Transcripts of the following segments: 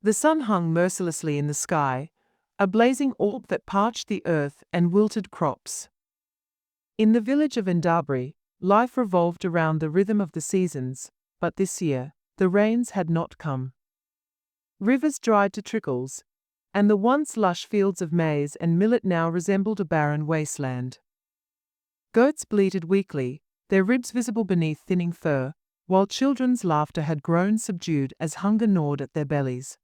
The sun hung mercilessly in the sky, a blazing orb that parched the earth and wilted crops. In the village of Endabri, life revolved around the rhythm of the seasons, but this year, the rains had not come. Rivers dried to trickles, and the once lush fields of maize and millet now resembled a barren wasteland. Goats bleated weakly, their ribs visible beneath thinning fur, while children's laughter had grown subdued as hunger gnawed at their bellies.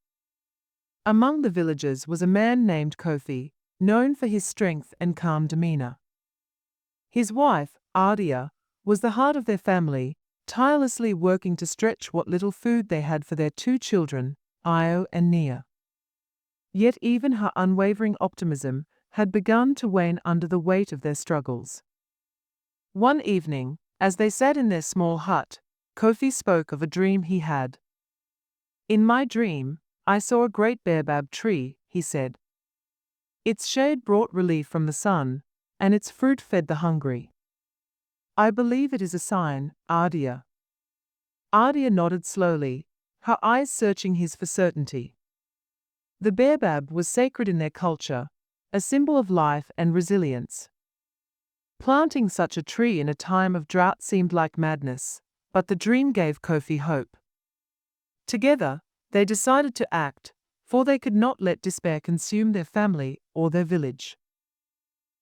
Among the villagers was a man named Kofi, known for his strength and calm demeanor. His wife, Ardia, was the heart of their family, tirelessly working to stretch what little food they had for their two children, Io and Nia. Yet even her unwavering optimism had begun to wane under the weight of their struggles. One evening, as they sat in their small hut, Kofi spoke of a dream he had. "In my dream, I saw a great baobab tree," he said. "Its shade brought relief from the sun, and its fruit fed the hungry. I believe it is a sign, Ardia." Ardia nodded slowly, her eyes searching his for certainty. The baobab was sacred in their culture, a symbol of life and resilience. Planting such a tree in a time of drought seemed like madness, but the dream gave Kofi hope. Together, they decided to act, for they could not let despair consume their family or their village.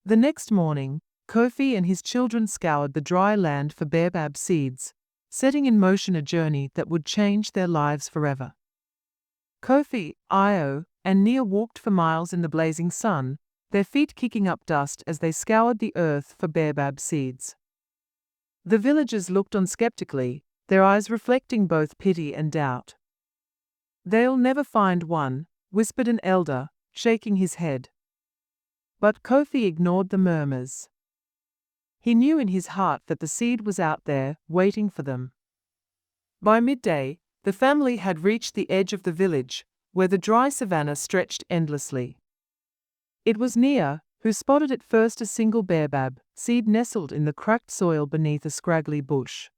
The next morning, Kofi and his children scoured the dry land for baobab seeds, setting in motion a journey that would change their lives forever. Kofi, Io, and Nia walked for miles in the blazing sun, their feet kicking up dust as they scoured the earth for baobab seeds. The villagers looked on skeptically, their eyes reflecting both pity and doubt. "They'll never find one," whispered an elder, shaking his head. But Kofi ignored the murmurs. He knew in his heart that the seed was out there, waiting for them. By midday, the family had reached the edge of the village, where the dry savanna stretched endlessly. It was Nia who spotted at first a single baobab seed nestled in the cracked soil beneath a scraggly bush.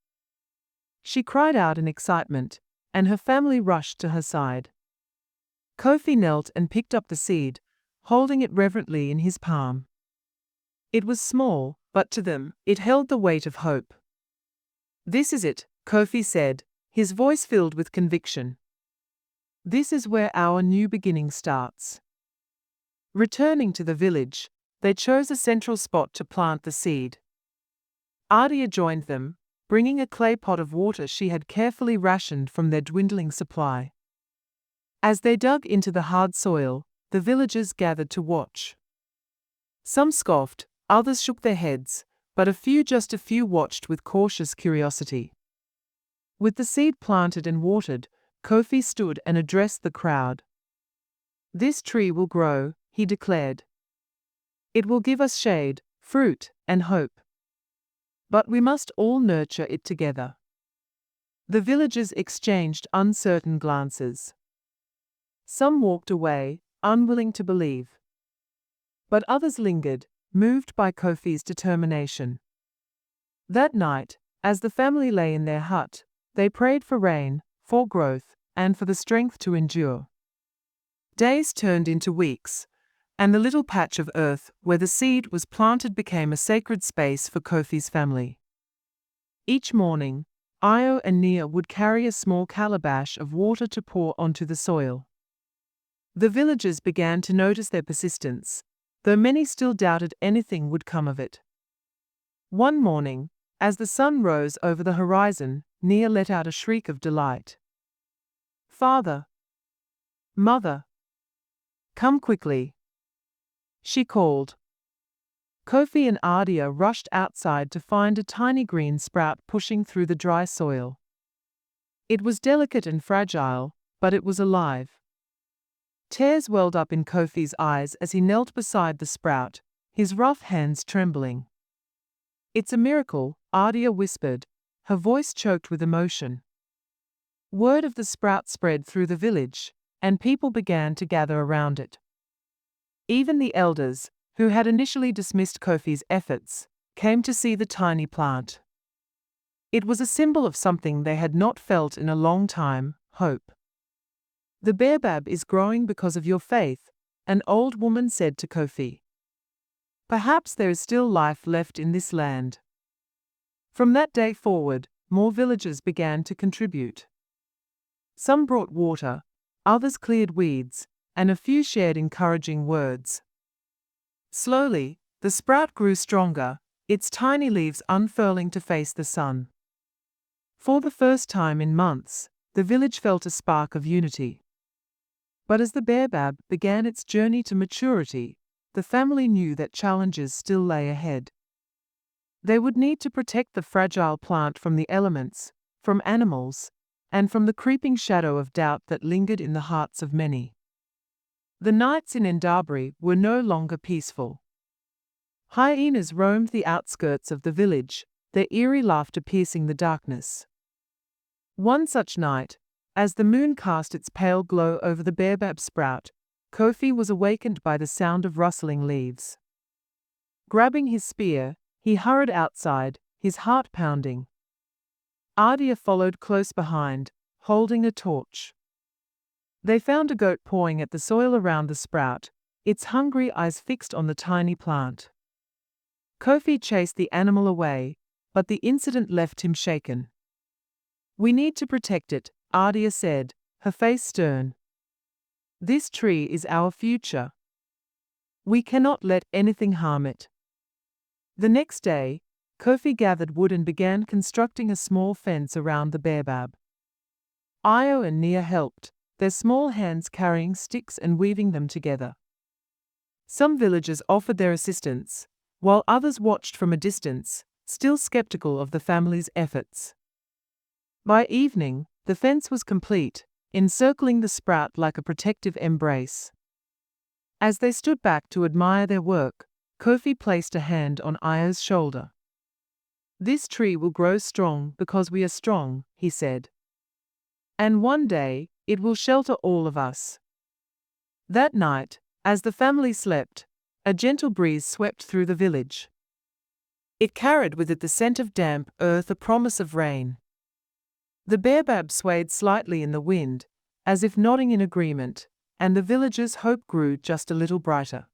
She cried out in excitement, and her family rushed to her side. Kofi knelt and picked up the seed, holding it reverently in his palm. It was small, but to them, it held the weight of hope. "This is it," Kofi said, his voice filled with conviction. "This is where our new beginning starts." Returning to the village, they chose a central spot to plant the seed. Ardia joined them, bringing a clay pot of water she had carefully rationed from their dwindling supply. As they dug into the hard soil, the villagers gathered to watch. Some scoffed, others shook their heads, but just a few watched with cautious curiosity. With the seed planted and watered, Kofi stood and addressed the crowd. "This tree will grow," he declared. "It will give us shade, fruit, and hope. But we must all nurture it together." The villagers exchanged uncertain glances. Some walked away, unwilling to believe. But others lingered, moved by Kofi's determination. That night, as the family lay in their hut, they prayed for rain, for growth, and for the strength to endure. Days turned into weeks, and the little patch of earth where the seed was planted became a sacred space for Kofi's family. Each morning, Io and Nia would carry a small calabash of water to pour onto the soil. The villagers began to notice their persistence, though many still doubted anything would come of it. One morning, as the sun rose over the horizon, Nia let out a shriek of delight. "Father! Mother! Come quickly!" she called. Kofi and Ardia rushed outside to find a tiny green sprout pushing through the dry soil. It was delicate and fragile, but it was alive. Tears welled up in Kofi's eyes as he knelt beside the sprout, his rough hands trembling. "It's a miracle," Ardia whispered, her voice choked with emotion. Word of the sprout spread through the village, and people began to gather around it. Even the elders, who had initially dismissed Kofi's efforts, came to see the tiny plant. It was a symbol of something they had not felt in a long time: hope. The baobab is growing because of your faith, an old woman said to Kofi. Perhaps there is still life left in this land. From that day forward, more villagers began to contribute. Some brought water, others cleared weeds, and a few shared encouraging words. Slowly, the sprout grew stronger, its tiny leaves unfurling to face the sun. For the first time in months, the village felt a spark of unity. But as the baobab began its journey to maturity, the family knew that challenges still lay ahead. They would need to protect the fragile plant from the elements, from animals, and from the creeping shadow of doubt that lingered in the hearts of many. The nights in Endabri were no longer peaceful. Hyenas roamed the outskirts of the village, their eerie laughter piercing the darkness. One such night, as the moon cast its pale glow over the baobab sprout, Kofi was awakened by the sound of rustling leaves. Grabbing his spear, he hurried outside, his heart pounding. Adia followed close behind, holding a torch. They found a goat pawing at the soil around the sprout, its hungry eyes fixed on the tiny plant. Kofi chased the animal away, but the incident left him shaken. "We need to protect it," Adia said, her face stern. "This tree is our future. We cannot let anything harm it." The next day, Kofi gathered wood and began constructing a small fence around the baobab. Io and Nia helped, their small hands carrying sticks and weaving them together. Some villagers offered their assistance, while others watched from a distance, still skeptical of the family's efforts. By evening, the fence was complete, encircling the sprout like a protective embrace. As they stood back to admire their work, Kofi placed a hand on Io's shoulder. "This tree will grow strong because we are strong," he said. "And one day, it will shelter all of us." That night, as the family slept, a gentle breeze swept through the village. It carried with it the scent of damp earth, a promise of rain. The baobab swayed slightly in the wind, as if nodding in agreement, and the villagers' hope grew just a little brighter.